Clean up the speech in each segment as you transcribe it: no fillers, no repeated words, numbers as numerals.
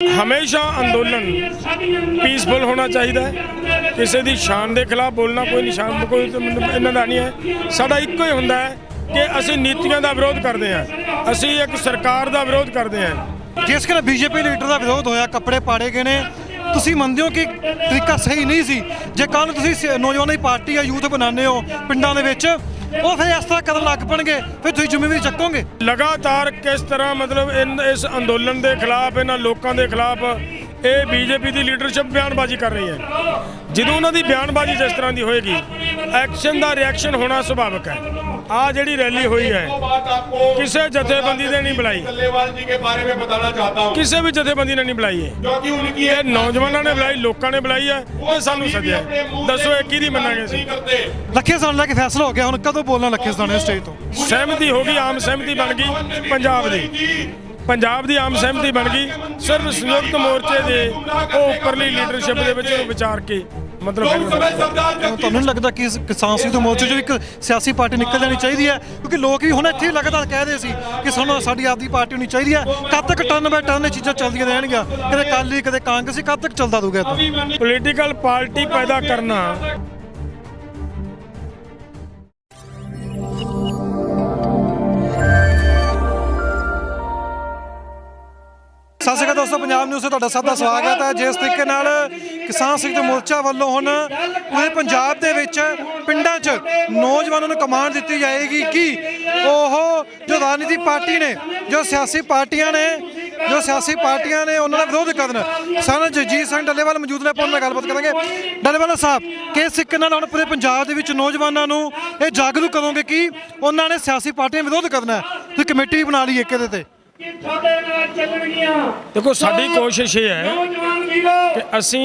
हमेशा अंदोलन पीसफुल होना चाहिए है। किसी की शान के खिलाफ बोलना कोई निशान कोई इन्हों का नहीं है। साडा इक्को ही होंदा है कि असी नीतियों का विरोध करते हैं, असी एक सरकार का विरोध करते हैं। जिस तरह बीजेपी लीडर का विरोध होया, कपड़े पाड़े गए ने, ਤੁਸੀਂ ਮੰਨਦੇ ਹੋ ਕਿ ਤਰੀਕਾ ਸਹੀ ਨਹੀਂ ਸੀ? ਜੇ ਕੱਲ ਤੁਸੀਂ ਨੌਜਵਾਨਾਂ ਦੀ ਪਾਰਟੀ ਜਾਂ ਯੂਥ ਬਣਾਉਂਦੇ ਹੋ ਪਿੰਡਾਂ ਦੇ ਵਿੱਚ, ਉਹ ਫਿਰ ਇਸ ਤਰ੍ਹਾਂ ਕਰਨ ਲੱਗ ਪਣਗੇ, ਫਿਰ ਤੁਸੀਂ ਜ਼ਿੰਮੇਵਾਰੀ ਚੱਕੋਗੇ? लगातार किस तरह मतलब इस अंदोलन के खिलाफ इन्होंने लोगों के खिलाफ ये बीजेपी की लीडरशिप बयानबाजी कर रही है। जो उन्होंने बयानबाजी जिस तरह की होएगी, एक्शन का रिएक्शन होना सुभाविक है। आ जी रैली हुई है, किसी जथेबंदी ने नहीं बुलाई, किसी भी जथेबंदी ने नहीं बुलाई है। ये नौजवानों ने बुलाई, लोगों ने बुलाई है, ये सानू सद्या। दसो ये किहदी मन्नांगे असीं? ਲੱਖੇ ਸਾਲ ਲੈ ਕੇ ਫੈਸਲਾ ਹੋ ਗਿਆ, ਹੁਣ ਕਦੋਂ ਬੋਲਣਾ ਲੱਖੇ ਸਾਲ ਸਟੇਜ ਤੋਂ? सहमति होगी, आम सहमति बन गई पंजाब की आम सहमति बन गई। सिर्फ संयुक्त मोर्चे के उपरली लीडरशिप के विचार के मतलब ਤੁਹਾਨੂੰ ਨਹੀਂ ਲੱਗਦਾ ਕਿ ਕਿਸਾਨ ਸੰਯੁਕਤ ਮੋਰਚੇ ਚੋਂ ਇੱਕ ਸਿਆਸੀ ਪਾਰਟੀ ਨਿਕਲ ਜਾਣੀ ਚਾਹੀਦੀ ਹੈ? ਕਿਉਂਕਿ ਲੋਕ ਵੀ ਹੁਣ ਇੱਥੇ ਹੀ ਲਗਾਤਾਰ ਕਹਿਦੇ ਸੀ ਕਿ ਸਾਨੂੰ ਸਾਡੀ ਆਪਦੀ ਪਾਰਟੀ ਹੋਣੀ ਚਾਹੀਦੀ ਹੈ। ਕਦ ਤੱਕ ਟਰਨ ਬਾਈ ਟਰਨ ਇਹ ਚੀਜ਼ਾਂ ਚੱਲਦੀਆਂ ਰਹਿਣਗੀਆਂ? ਕਦੇ ਅਕਾਲੀ ਕਦੇ ਕਾਂਗਰਸੀ, ਕਦ ਤੱਕ ਚੱਲਦਾ ਰਹੂਗਾ ਇਹ? पॉलिटिकल पार्टी पैदा करना ਸਤਿ ਸ਼੍ਰੀ ਅਕਾਲ ਦੋਸਤੋ, ਪੰਜਾਬ ਨਿਊਜ਼ 'ਤੇ ਤੁਹਾਡਾ ਸਭ ਦਾ ਸਵਾਗਤ ਹੈ। ਜਿਸ ਤਰੀਕੇ ਨਾਲ ਕਿਸਾਨ ਸੰਯੁਕਤ ਮੋਰਚਾ ਵੱਲੋਂ ਹੁਣ ਪੂਰੇ ਪੰਜਾਬ ਦੇ ਵਿੱਚ ਪਿੰਡਾਂ 'ਚ ਨੌਜਵਾਨਾਂ ਨੂੰ ਕਮਾਂਡ ਦਿੱਤੀ ਜਾਏਗੀ ਕਿ ਉਹ ਜੋ ਰਾਜਨੀਤੀ ਪਾਰਟੀ ਨੇ, ਜੋ ਸਿਆਸੀ ਪਾਰਟੀਆਂ ਨੇ ਉਹਨਾਂ ਦਾ ਵਿਰੋਧ ਕਰਨ। ਸਾਨੂੰ ਜਗਜੀਤ ਸਿੰਘ ਡੱਲੇਵਾਲ ਮੌਜੂਦ ਨੇ, ਆਪਾਂ ਉਹਨਾਂ ਨਾਲ ਗੱਲਬਾਤ ਕਰਾਂਗੇ। ਡੱਲੇਵਾਲ ਸਾਹਿਬ, ਕਿਸ ਤਰੀਕੇ ਨਾਲ ਹੁਣ ਪੂਰੇ ਪੰਜਾਬ ਦੇ ਵਿੱਚ ਨੌਜਵਾਨਾਂ ਨੂੰ ਇਹ ਜਾਗਰੂਕ ਕਰੋਗੇ ਕਿ ਉਹਨਾਂ ਨੇ ਸਿਆਸੀ ਪਾਰਟੀਆਂ ਵਿਰੋਧ ਕਰਨਾ? ਤੁਸੀਂ ਕਮੇਟੀ ਵੀ ਬਣਾ ਲਈ ਇੱਕ ਇਹਦੇ ਤੇ। देखो साडी कोशिश ये है कि असी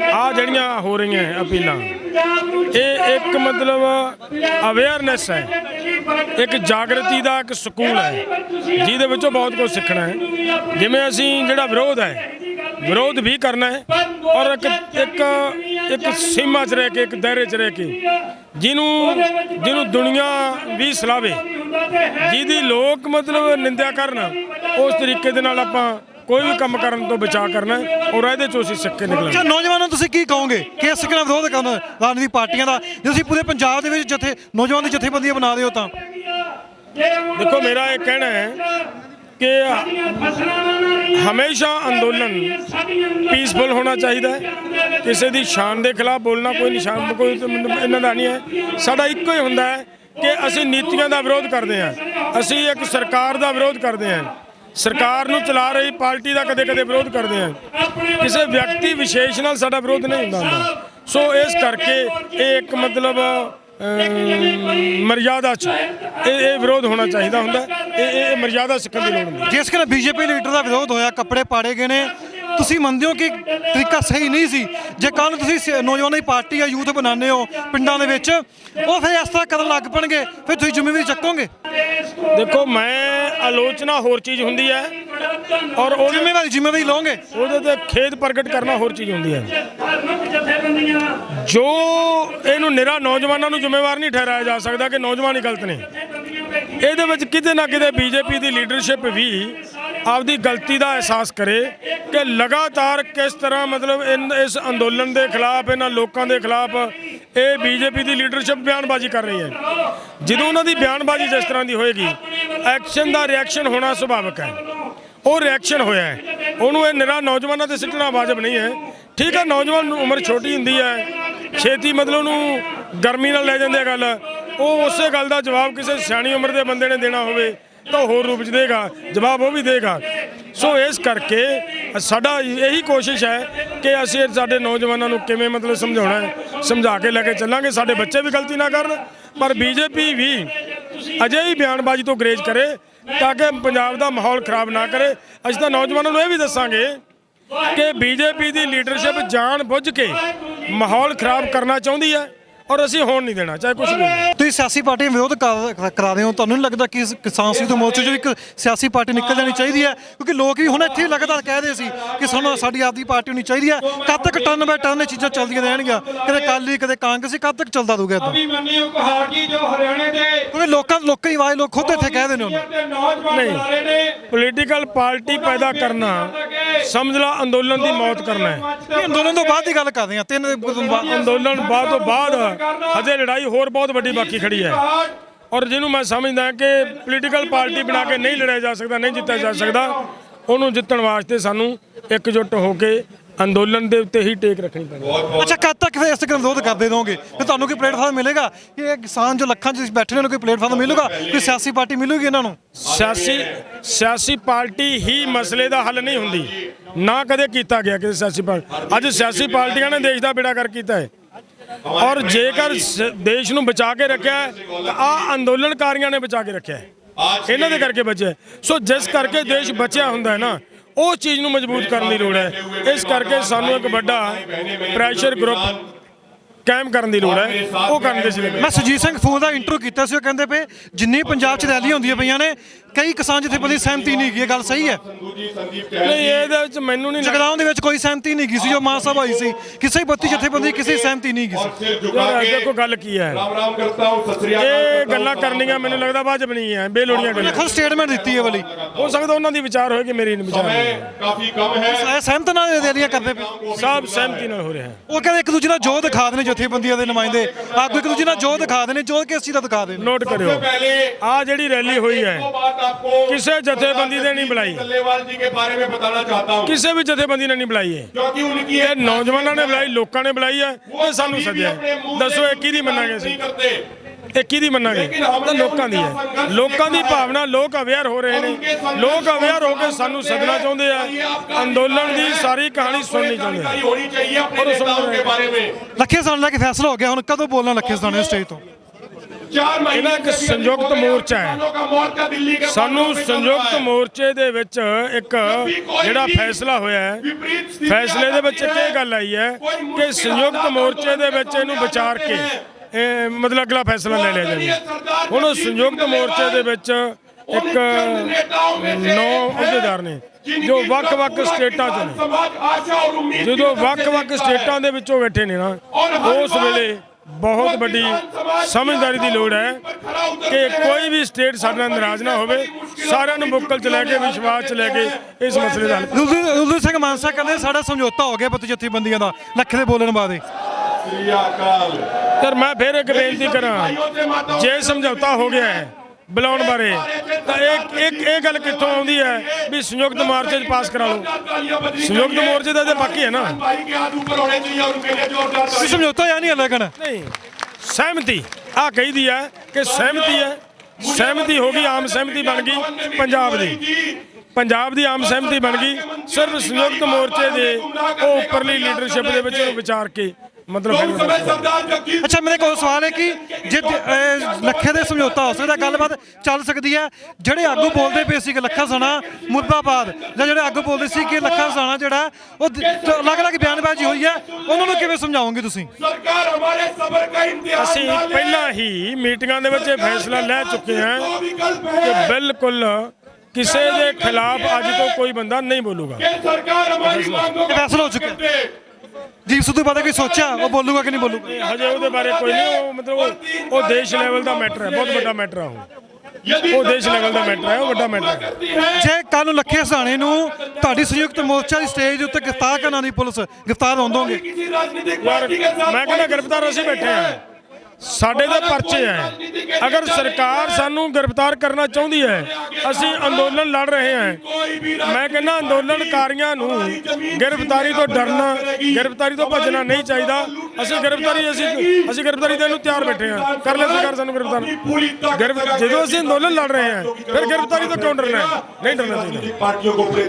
आ जड़ियाँ हो रही हैं अपीलां, ये एक मतलब अवेयरनेस है, एक जागृति का एक स्कूल है जिहदे विचों बहुत कुछ सीखना है। जिवें असी जिहड़ा विरोध है, विरोध भी करना है और एक सीमा च रह के, एक दायरे च रह के जिन्हों दुनिया भी सलावे, जिहदी लोग मतलब निंदा करन, उस तरीके दे नाल आपां कोई भी काम करन तो बचा करना है और ਇਹਦੇ ਚੋਂ ਅਸੀਂ ਸਿੱਖ ਕੇ ਨਿਕਲਣਾ। ਨੌਜਵਾਨਾਂ ਨੂੰ ਤੁਸੀਂ ਕੀ ਕਹੋਗੇ ਕਿ ਇਸ ਤਰ੍ਹਾਂ ਵਿਰੋਧ ਕਰਨ ਰਾਜਨੀਤੀ ਪਾਰਟੀਆਂ ਦਾ, ਜੇ ਤੁਸੀਂ ਪੂਰੇ ਪੰਜਾਬ ਦੇ ਵਿੱਚ ਨੌਜਵਾਨ ਦੀ ਜਥੇਬੰਦੀਆਂ ਬਣਾ ਰਹੇ ਹੋ ਤਾਂ? देखो मेरा ये कहना है कि हमेशा अंदोलन पीसफुल होना चाहिए है। किसी की शान के खिलाफ बोलना कोई निशान कोई इन्हों का नहीं है। साडा इक्को ही होंदा है कि असी नीतियों का विरोध करते हैं, असी एक सरकार का विरोध करते हैं, सरकार नूं चला रही पार्टी का कदे कदे विरोध करते हैं। किसी व्यक्ति विशेष नाल साडा विरोध नहीं होंदा। सो इस करके एक मतलब मर्यादा ये विरोध होना चाहिए होंदा, ये मर्यादा सीखण दी लोड़ नहीं। जिस तरह बीजेपी लीडर का विरोध होया, कपड़े पाड़े गए ने, ਤੁਸੀਂ ਮੰਨਦੇ ਹੋ ਕਿ ਤਰੀਕਾ ਸਹੀ ਨਹੀਂ ਸੀ? ਜੇ ਕੱਲ ਤੁਸੀਂ ਨੌਜਵਾਨਾਂ ਦੀ ਪਾਰਟੀ ਜਾਂ ਯੂਥ ਬਣਾਉਂਦੇ ਹੋ ਪਿੰਡਾਂ ਦੇ ਵਿੱਚ, ਉਹ ਫਿਰ ਇਸ ਤਰ੍ਹਾਂ ਕਰਨ ਲੱਗ ਪਣਗੇ, ਫਿਰ ਤੁਸੀਂ ਜ਼ਿੰਮੇਵਾਰੀ ਚੱਕੋਗੇ? देखो मैं आलोचना होर चीज़ होंदी है और ਜ਼ਿੰਮੇਵਾਰੀ ਲਓਗੇ? ਉਹਦੇ ਤੇ ਖੇਦ ਪ੍ਰਗਟ ਕਰਨਾ ਹੋਰ ਚੀਜ਼ ਹੁੰਦੀ ਹੈ। ਜੋ ਇਹਨੂੰ ਨਿਰਾ ਨੌਜਵਾਨਾਂ ਨੂੰ ਜ਼ਿੰਮੇਵਾਰ ਨਹੀਂ ਠਹਿਰਾਇਆ ਜਾ ਸਕਦਾ ਕਿ ਨੌਜਵਾਨ ਹੀ ਗਲਤ ਨੇ। ਇਹਦੇ ਵਿੱਚ ਕਿਤੇ ਨਾ ਕਿਤੇ ਬੀਜੇਪੀ ਦੀ ਲੀਡਰਸ਼ਿਪ ਵੀ ਆਪਦੀ ਗਲਤੀ ਦਾ ਅਹਿਸਾਸ ਕਰੇ ਕਿ ਲਗਾਤਾਰ ਕਿਸ ਤਰ੍ਹਾਂ मतलब ਇਸ ਅੰਦੋਲਨ ਦੇ ਖਿਲਾਫ, ਇਹਨਾਂ ਲੋਕਾਂ ਦੇ ਖਿਲਾਫ ਇਹ ਬੀਜੇਪੀ ਦੀ ਲੀਡਰਸ਼ਿਪ ਬਿਆਨਬਾਜ਼ੀ ਕਰ ਰਹੀ ਹੈ। ਜਦੋਂ ਉਹਨਾਂ ਦੀ ਬਿਆਨਬਾਜ਼ੀ ਜਿਸ ਤਰ੍ਹਾਂ ਦੀ ਹੋਏਗੀ, ਐਕਸ਼ਨ ਦਾ ਰਿਐਕਸ਼ਨ ਹੋਣਾ ਸੁਭਾਵਿਕ ਹੈ। ਉਹ ਰਿਐਕਸ਼ਨ ਹੋਇਆ ਹੈ, ਉਹਨੂੰ ਇਹ ਨਿਰਾ ਨੌਜਵਾਨਾਂ ਤੇ ਸਿੱਟਣਾ ਵਾਜਬ ਨਹੀਂ ਹੈ। ਠੀਕ ਹੈ, ਨੌਜਵਾਨ ਉਮਰ ਛੋਟੀ ਹੁੰਦੀ ਹੈ, ਛੇਤੀ मतलब ਉਹਨੂੰ ਗਰਮੀ ਨਾਲ ਲੈ ਜਾਂਦੇ ਗੱਲ, ਉਹ ਉਸੇ ਗੱਲ ਦਾ ਜਵਾਬ ਕਿਸੇ ਸਿਆਣੀ ਉਮਰ ਦੇ ਬੰਦੇ ਨੇ ਦੇਣਾ ਹੋਵੇ ਤਾਂ ਹੋਰ ਰੂਪ 'ਚ ਦੇਗਾ ਜਵਾਬ, ਉਹ ਵੀ ਦੇਗਾ। ਸੋ ਇਸ ਕਰਕੇ ਸਾਡਾ ਇਹੀ ਕੋਸ਼ਿਸ਼ ਹੈ ਕਿ ਅਸੀਂ ਸਾਡੇ ਨੌਜਵਾਨਾਂ ਨੂੰ ਕਿਵੇਂ मतलब ਸਮਝਾਉਣਾ ਹੈ, ਸਮਝਾ ਕੇ ਲੈ ਕੇ ਚੱਲਾਂਗੇ। ਸਾਡੇ ਬੱਚੇ ਵੀ ਗਲਤੀ ਨਾ ਕਰਨ, ਪਰ ਬੀਜੇਪੀ ਵੀ ਅਜੇ ਹੀ ਬਿਆਨਬਾਜ਼ੀ ਤੋਂ ਗਰੇਜ ਕਰੇ ਤਾਂ ਕਿ ਪੰਜਾਬ ਦਾ ਮਾਹੌਲ ਖਰਾਬ ਨਾ ਕਰੇ। ਅਸੀਂ ਤਾਂ ਨੌਜਵਾਨਾਂ ਨੂੰ ਇਹ ਵੀ ਦੱਸਾਂਗੇ ਕਿ ਬੀਜੇਪੀ ਦੀ ਲੀਡਰਸ਼ਿਪ ਜਾਣ ਬੁੱਝ ਕੇ ਮਾਹੌਲ ਖਰਾਬ ਕਰਨਾ ਚਾਹੁੰਦੀ ਹੈ ਔਰ ਅਸੀਂ ਹੋਣ ਨਹੀਂ ਦੇਣਾ, ਚਾਹੇ ਕੁਝ ਵੀ ਹੋਵੇ। ਤੁਸੀਂ ਸਿਆਸੀ ਪਾਰਟੀਆਂ ਵਿਰੋਧ ਕਰਾ ਰਹੇ ਹੋ, ਤੁਹਾਨੂੰ ਨਹੀਂ ਲੱਗਦਾ ਕਿ ਕਿਸਾਨ ਸੰਘਰਸ਼ ਮੋਰਚੇ 'ਚੋਂ ਇੱਕ ਸਿਆਸੀ ਪਾਰਟੀ ਨਿਕਲ ਜਾਣੀ ਚਾਹੀਦੀ ਹੈ? ਕਿਉਂਕਿ ਲੋਕ ਵੀ ਹੁਣ ਇੱਥੇ ਲਗਾਤਾਰ ਕਹਿ ਰਹੇ ਸੀ ਕਿ ਸਾਨੂੰ ਸਾਡੀ ਆਪਦੀ ਪਾਰਟੀ ਹੋਣੀ ਚਾਹੀਦੀ ਹੈ। ਕਦ ਤੱਕ ਟਰਨ ਬਾਏ ਟਰਨ ਇਹ ਚੀਜ਼ਾਂ ਚੱਲਦੀਆਂ ਰਹਿਣਗੀਆਂ, ਕਦੇ ਅਕਾਲੀ ਕਦੇ ਕਾਂਗਰਸੀ, ਕਦ ਤੱਕ ਚੱਲਦਾ ਰਹੂਗਾ ਇਦਾਂ? ਕਿਉਂਕਿ ਲੋਕਾਂ ਦੀ ਆਵਾਜ਼ ਲੋਕ ਖੁਦ ਇੱਥੇ ਕਹਿ ਰਹੇ ਨੇ ਉਹਨੂੰ। ਨਹੀਂ, ਪੋਲੀਟੀਕਲ ਪਾਰਟੀ ਪੈਦਾ ਕਰਨਾ ਸਮਝ ਲਾ ਅੰਦੋਲਨ ਦੀ ਮੌਤ ਕਰਨਾ ਹੈ। ਇਹ ਅੰਦੋਲਨ ਤੋਂ ਬਾਅਦ ਦੀ ਗੱਲ ਕਰਦੇ ਹਾਂ, 3 ਅੰਦੋਲਨ ਬਾਅਦ ਤੋਂ ਬਾਅਦ ਹਜੇ ਲੜਾਈ ਹੋਰ ਬਹੁਤ ਵੱਡੀ ਬਾਕੀ ਖੜੀ ਹੈ। ਔਰ ਜਿਹਨੂੰ ਮੈਂ ਸਮਝਦਾ ਕਿ ਪੋਲੀਟੀਕਲ ਪਾਰਟੀ ਬਣਾ ਕੇ ਨਹੀਂ ਲੜਿਆ ਜਾ ਸਕਦਾ, ਨਹੀਂ ਜਿੱਤਿਆ ਜਾ ਸਕਦਾ, ਉਹਨੂੰ ਜਿੱਤਣ ਵਾਸਤੇ ਸਾਨੂੰ ਇਕਜੁੱਟ ਹੋ ਕੇ ਅੰਦੋਲਨ ਦੇ ਉੱਤੇ ਹੀ ਟੇਕ ਰੱਖਣੀ ਪੈਣੀ। ਅੱਛਾ, ਕਦ ਤੱਕ ਫਿਰ ਇਸ ਤੱਕ ਵਿਰੋਧ ਕਰਦੇ ਰਹੋਗੇ? ਫਿਰ ਤੁਹਾਨੂੰ ਕੋਈ ਪਲੇਟਫਾਰਮ ਮਿਲੇਗਾ ਕਿ ਇਹ ਕਿਸਾਨ ਜੋ ਲੱਖਾਂ 'ਚ ਬੈਠੇ ਨੇ, ਕੋਈ ਪਲੇਟਫਾਰਮ ਮਿਲੂਗਾ, ਕੋਈ ਸਿਆਸੀ ਪਾਰਟੀ ਮਿਲੂਗੀ ਇਹਨਾਂ ਨੂੰ? ਸਿਆਸੀ ਪਾਰਟੀ ਹੀ ਮਸਲੇ ਦਾ ਹੱਲ ਨਹੀਂ ਹੁੰਦੀ, ਨਾ ਕਦੇ ਕੀਤਾ ਗਿਆ ਕਿਸੇ ਸਿਆਸੀ ਪਾਰਟੀ। ਅੱਜ ਸਿਆਸੀ ਪਾਰਟੀਆਂ ਨੇ ਦੇਸ਼ ਦਾ ਬੇੜਾ ਕਰ ਕੀਤਾ ਹੈ, ਔਰ ਜੇਕਰ ਦੇਸ਼ ਨੂੰ ਬਚਾ ਕੇ ਰੱਖਿਆ ਹੈ ਤਾਂ ਆਹ ਅੰਦੋਲਨਕਾਰੀਆਂ ਨੇ ਬਚਾ ਕੇ ਰੱਖਿਆ ਹੈ, ਇਹਨਾਂ ਦੇ ਕਰਕੇ ਬਚਿਆ। ਸੋ ਜਿਸ ਕਰਕੇ ਦੇਸ਼ ਬਚਿਆ ਹੁੰਦਾ ਹੈ ਨਾ, ਉਹ ਚੀਜ਼ ਨੂੰ ਮਜ਼ਬੂਤ ਕਰਨ ਦੀ ਲੋੜ ਹੈ। ਇਸ ਕਰਕੇ ਸਾਨੂੰ ਇੱਕ ਵੱਡਾ ਪ੍ਰੈਸ਼ਰ ਗਰੁੱਪ ਕਾਇਮ ਕਰਨ ਦੀ ਲੋੜ ਹੈ, ਉਹ ਕਰਨ ਦੇ ਸੀ। ਮੈਂ ਸੁਰਜੀਤ ਸਿੰਘ ਫੂਲ ਦਾ ਇੰਟਰਵਿਊ ਕੀਤਾ ਸੀ, ਉਹ ਕਹਿੰਦੇ ਪਏ ਜਿੰਨੀ ਪੰਜਾਬ 'ਚ ਰੈਲੀਆਂ ਹੁੰਦੀਆਂ ਪਈਆਂ ਨੇ, ਕਈ ਕਿਸਾਨ ਜਥੇਬੰਦੀ ਸਹਿਮਤੀ ਨਹੀਂ ਗਈ। ਇਹ ਗੱਲ ਸਹੀ ਹੈ? ਨਹੀਂ, ਇਹਦੇ ਵਿੱਚ ਮੈਨੂੰ ਨਹੀਂ ਜਗਰਾਉਂ ਦੇ ਵਿੱਚ ਕੋਈ ਸਹਿਮਤੀ ਨਹੀਂ ਗਈ ਸੀ, ਜੋ ਮਹਾਸਭਾ ਹੋਈ ਸੀ, ਕਿਸੇ ਬੱਤੀ ਜਥੇਬੰਦੀ ਕਿਸੇ ਸਹਿਮਤੀ ਨਹੀਂ ਗਈ ਸੀ। ਯਾਰ ਦੇਖੋ ਗੱਲ ਕੀ ਹੈ, ਇਹ ਗੱਲਾਂ ਕਰਨੀਆਂ ਮੈਨੂੰ ਲੱਗਦਾ ਵਾਜਬ ਨਹੀਂ ਹੈ, ਬੇਲੋੜੀਆਂ ਗੱਲਾਂ। ਖੁਦ ਸਟੇਟਮੈਂਟ ਦਿੱਤੀ ਹੈ ਵਾਲੀ, ਹੋ ਸਕਦਾ ਉਹਨਾਂ ਦੀ ਵਿਚਾਰ ਹੋਏ ਕਿ ਮੇਰੀ ਨਹੀਂ ਵਿਚਾਰ ਇਹ ਸਹਿਮਤ ਨਾਲ ਰੈਲੀਆਂ ਕਰਦੇ ਪਏ, ਸਭ ਸਹਿਮਤੀ ਨਾਲ ਹੋ ਰਿਹਾ ਹੈ। ਉਹ ਕਹਿੰਦੇ ਇੱਕ ਦੂਜੇ ਨਾਲ ਜੋ ਦਿਖਾ ਦੇ ਨੇ, ਜਥੇਬੰਦੀਆਂ ਦੇ ਨੁਮਾਇੰਦੇ ਆਗੂ ਇੱਕ ਦੂਜੇ ਨਾਲ ਜੋ ਦਿਖਾ ਦੇ ਨੇ, ਜੋ ਕਿਸ ਚੀਜ਼ ਦਾ ਦਿਖਾ ਦੇ। ਨੋਟ ਕਰਿਓ, ਆਹ ਜਿਹੜੀ ਰੈਲੀ ਹੋਈ ਹੈ ਕਿਸੇ ਜਥੇਬੰਦੀ ਨੇ ਨਹੀਂ ਬੁਲਾਈ, ਕਿਸੇ ਵੀ ਜਥੇਬੰਦੀ ਨੇ ਨਹੀਂ ਬੁਲਾਈ ਹੈ। ਇਹ ਨੌਜਵਾਨਾਂ ਨੇ ਬੁਲਾਈ, ਲੋਕਾਂ ਨੇ ਬੁਲਾਈ ਹੈ, ਇਹ ਸਾਨੂੰ ਸੱਦਿਆ। ਦੱਸੋ ਇਹ ਕਿਹਦੀ ਮੰਨਾਂਗੇ ਅਸੀਂ? ਇਹ ਕਿਹਦੀ ਮੰਨਾਂਗੇ? ਤਾਂ ਲੋਕਾਂ ਦੀ ਹੈ। ਲੋਕਾਂ ਦੀ ਭਾਵਨਾ, ਲੋਕ ਅਵੇਅਰ ਹੋ ਰਹੇ ਨੇ, ਲੋਕ ਅਵੇਅਰ ਹੋ ਕੇ ਸਾਨੂੰ ਸੱਦਣਾ ਚਾਹੁੰਦੇ ਆ, ਅੰਦੋਲਨ ਦੀ ਸਾਰੀ ਕਹਾਣੀ ਸੁਣਨੀ ਚਾਹੁੰਦੇ ਆ। ਲੱਖੇ ਸਾਨ ਦਾ ਕਿ ਫੈਸਲਾ ਹੋ ਗਿਆ, ਹੁਣ ਕਦੋਂ ਬੋਲਣਾ ਲੱਖੇ ਸਾਨ ਨੇ ਸਟੇਜ ਤੋਂ? ਇਹਦਾ ਇੱਕ ਸੰਯੁਕਤ ਮੋਰਚਾ ਹੈ, ਸਾਨੂੰ ਸੰਯੁਕਤ ਮੋਰਚੇ ਦੇ ਵਿੱਚ ਇੱਕ ਜਿਹੜਾ ਫੈਸਲਾ ਹੋਇਆ ਹੈ, ਫੈਸਲੇ ਦੇ ਵਿੱਚ ਇਹ ਗੱਲ ਆਈ ਹੈ ਕਿ ਸੰਯੁਕਤ ਮੋਰਚੇ ਦੇ ਵਿੱਚ ਇਹਨੂੰ ਵਿਚਾਰ ਕੇ ਮਤਲਬ ਅਗਲਾ ਫੈਸਲਾ ਲੈ ਲਿਆ ਜਾਵੇ। ਹੁਣ ਸੰਯੁਕਤ ਮੋਰਚੇ ਦੇ ਵਿੱਚ ਇੱਕ 9 ਅਹੁਦੇਦਾਰ ਨੇ ਜੋ ਵੱਖ-ਵੱਖ ਸਟੇਟਾਂ 'ਚ ਨੇ। ਜਦੋਂ ਵੱਖ-ਵੱਖ ਸਟੇਟਾਂ ਦੇ ਵਿੱਚੋਂ ਬੈਠੇ ਨੇ ਨਾ, ਉਸ ਵੇਲੇ ਬਹੁਤ ਵੱਡੀ ਸਮਝਦਾਰੀ ਦੀ ਲੋੜ ਹੈ ਕਿ ਕੋਈ ਵੀ ਸਟੇਟ ਸਾਡੇ ਨਾਲ ਨਾਰਾਜ਼ ਨਾ ਹੋਵੇ, ਸਾਰਿਆਂ ਨੂੰ ਬੁੱਕਲ 'ਚ ਲੈ ਕੇ, ਵਿਸ਼ਵਾਸ 'ਚ ਲੈ ਕੇ ਇਸ ਮਸਲੇ ਦਾ ਹੱਲ। ਰੁਲਦੂ ਸਿੰਘ ਮਾਨਸਾ ਕਹਿੰਦੇ ਸਾਡਾ ਸਮਝੌਤਾ ਹੋ ਗਿਆ ਬੱਤੀ ਜਥੇਬੰਦੀਆਂ ਦਾ, ਲੱਖੇ ਦੇ ਬੋਲਣ ਬਾਅਦ। ਯਾਰ ਮੈਂ ਫਿਰ ਇੱਕ ਬੇਨਤੀ ਕਰਾਂ, ਜੇ ਸਮਝੌਤਾ ਹੋ ਗਿਆ ਹੈ ਬੁਲਾਉਣ ਬਾਰੇ, ਤਾਂ ਇਹ ਗੱਲ ਕਿੱਥੋਂ ਆਉਂਦੀ ਹੈ ਵੀ ਸੰਯੁਕਤ ਮੋਰਚੇ 'ਚ ਪਾਸ ਕਰਾ ਲਓ? ਸੰਯੁਕਤ ਮੋਰਚੇ ਦਾ ਤੇ ਬਾਕੀ ਹੈ ਨਾ, ਸਮਝੌਤਾ ਜਾਂ ਨਹੀਂ ਲੱਗਣਾ? ਨਹੀਂ, ਸਹਿਮਤੀ ਆਹ ਕਹੀਦੀ ਹੈ ਕਿ ਸਹਿਮਤੀ ਹੈ, ਸਹਿਮਤੀ ਹੋ ਗਈ, ਆਮ ਸਹਿਮਤੀ ਬਣ ਗਈ ਪੰਜਾਬ ਦੀ ਆਮ ਸਹਿਮਤੀ ਬਣ ਗਈ। ਸਿਰਫ ਸੰਯੁਕਤ ਮੋਰਚੇ ਦੇ ਉਹ ਉੱਪਰਲੀ ਲੀਡਰਸ਼ਿਪ ਦੇ ਵਿੱਚ ਵਿਚਾਰ ਕੇ ਮਤਲਬ। ਅੱਛਾ, ਮੇਰੇ ਕੋਲ ਸਵਾਲ ਹੈ ਕਿ ਜੇ ਲੱਖੇ ਦੇ ਸਮਝੌਤਾ ਹੋ ਸਕਦਾ, ਗੱਲਬਾਤ ਚੱਲ ਸਕਦੀ ਹੈ, ਜਿਹੜੇ ਆਗੂ ਬੋਲਦੇ ਪਏ ਸੀ ਕਿ ਲੱਖਾ ਸਾਣਾ ਮੁਰਦਾਬਾਦ, ਜਾਂ ਜਿਹੜੇ ਆਗੂ ਬੋਲਦੇ ਸੀ ਕਿ ਲੱਖਾ ਸਾਣਾ ਜਿਹੜਾ ਉਹ ਅਲੱਗ-ਅਲੱਗ ਬਿਆਨਬਾਜ਼ੀ ਹੋਈ ਹੈ, ਉਹਨਾਂ ਨੂੰ ਕਿਵੇਂ ਸਮਝਾਓਗੇ ਤੁਸੀਂ? ਅਸੀਂ ਪਹਿਲਾਂ ਹੀ ਮੀਟਿੰਗਾਂ ਦੇ ਵਿੱਚ ਇਹ ਫੈਸਲਾ ਲੈ ਚੁੱਕੇ ਹਾਂ ਕਿ ਬਿਲਕੁਲ ਕਿਸੇ ਦੇ ਖਿਲਾਫ ਅੱਜ ਤੋਂ ਕੋਈ ਬੰਦਾ ਨਹੀਂ ਬੋਲੂਗਾ। ਫੈਸਲਾ ਹੋ ਚੁੱਕਿਆ। ਦੀਪ ਸਿੱਧੂ ਬਾਰੇ ਕੋਈ ਸੋਚਿਆ ਉਹ ਬੋਲੂਗਾ ਕਿ ਨਹੀਂ ਬੋਲੂਗਾ? ਹਜੇ ਉਹਦੇ ਬਾਰੇ ਕੋਈ ਨਹੀਂ, ਉਹ ਮਤਲਬ ਉਹ ਦੇਸ਼ ਲੈਵਲ ਦਾ ਮੈਟਰ ਹੈ, ਬਹੁਤ ਵੱਡਾ ਮੈਟਰ ਹੈ ਉਹ ਦੇਸ਼ ਲੈਵਲ ਦਾ ਮੈਟਰ ਹੈ, ਉਹ ਵੱਡਾ ਮੈਟਰ ਹੈ। ਜੇ ਕੱਲ ਨੂੰ ਲੱਖੇ ਸਾਣੇ ਨੂੰ ਤੁਹਾਡੀ ਸੰਯੁਕਤ ਮੋਰਚਾ ਦੀ ਸਟੇਜ ਉੱਤੇ ਗ੍ਰਿਫਤਾਰ ਕਰਨ ਦੀ ਪੁਲਿਸ ਗ੍ਰਿਫਤਾਰ ਹੋਣ ਦੋਗੇ? ਮੈਂ ਕਹਿੰਦਾ ਗ੍ਰਿਫਤਾਰ ਅਸੀਂ ਬੈਠੇ ਹਾਂ, ਸਾਡੇ ਦੇ ਪਰਚੇ ਹੈ। ਅਗਰ ਸਰਕਾਰ ਸਾਨੂੰ ਗ੍ਰਿਫਤਾਰ ਕਰਨਾ ਚਾਹੁੰਦੀ ਹੈ, ਅਸੀਂ ਅੰਦੋਲਨ ਲੜ ਰਹੇ ਹਾਂ। ਮੈਂ ਕਹਿੰਦਾ ਅੰਦੋਲਨਕਾਰੀਆਂ ਨੂੰ ਗ੍ਰਿਫਤਾਰੀ ਤੋਂ ਡਰਨਾ, ਗ੍ਰਿਫਤਾਰੀ ਤੋਂ ਭੱਜਣਾ ਨਹੀਂ ਚਾਹੀਦਾ। ਅਸੀਂ ਗ੍ਰਿਫਤਾਰੀ ਦੇਣ ਨੂੰ ਤਿਆਰ ਬੈਠੇ ਹਾਂ, ਕਰ ਲੈ ਸਰਕਾਰ ਸਾਨੂੰ ਗ੍ਰਿਫਤਾਰ। ਜਦੋਂ ਅਸੀਂ ਅੰਦੋਲਨ ਲੜ ਰਹੇ ਹਾਂ, ਫਿਰ ਗ੍ਰਿਫਤਾਰੀ ਤੋਂ ਕਿਉਂ ਡਰਨਾ ਹੈ? ਨਹੀਂ ਡਰਨਾ ਚਾਹੀਦਾ।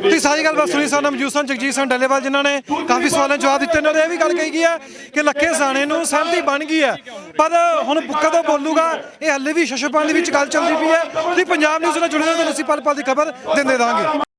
ਤੁਸੀਂ ਸਾਰੀ ਗੱਲਬਾਤ ਸੁਣੀ ਸਾਨੂੰ ਮੌਜੂਦ ਸਨ ਜਗਜੀਤ ਸਿੰਘ ਡੱਲੇਵਾਲ, ਜਿਨ੍ਹਾਂ ਨੇ ਕਾਫੀ ਸਵਾਲਾਂ ਦੇ ਜਵਾਬ ਦਿੱਤੇ। ਇਹਨਾਂ ਨੇ ਇਹ ਵੀ ਗੱਲ ਕਹੀ ਗਈ ਹੈ ਕਿ ਲੱਖੇ ਸਾਣੇ ਨੂੰ ਸਹਿਮਤੀ ਬਣ ਗਈ ਹੈ, ਪਰ ਹੁਣ ਕਦੋਂ ਬੋਲੂਗਾ ਇਹ ਹੱਲੇ ਵੀ ਸ਼ਸ਼ਪਾਲ ਦੇ ਵਿੱਚ ਗੱਲ ਚੱਲਦੀ ਪਈ ਹੈ। ਤੁਸੀਂ ਪੰਜਾਬ ਨਿਊਜ਼ ਨਾਲ ਜੁੜੇ ਰਹੋ, ਤੁਹਾਨੂੰ ਅਸੀਂ ਪਲ ਪਲ ਦੀ ਖਬਰ ਦਿੰਦੇ ਰਹਾਂਗੇ।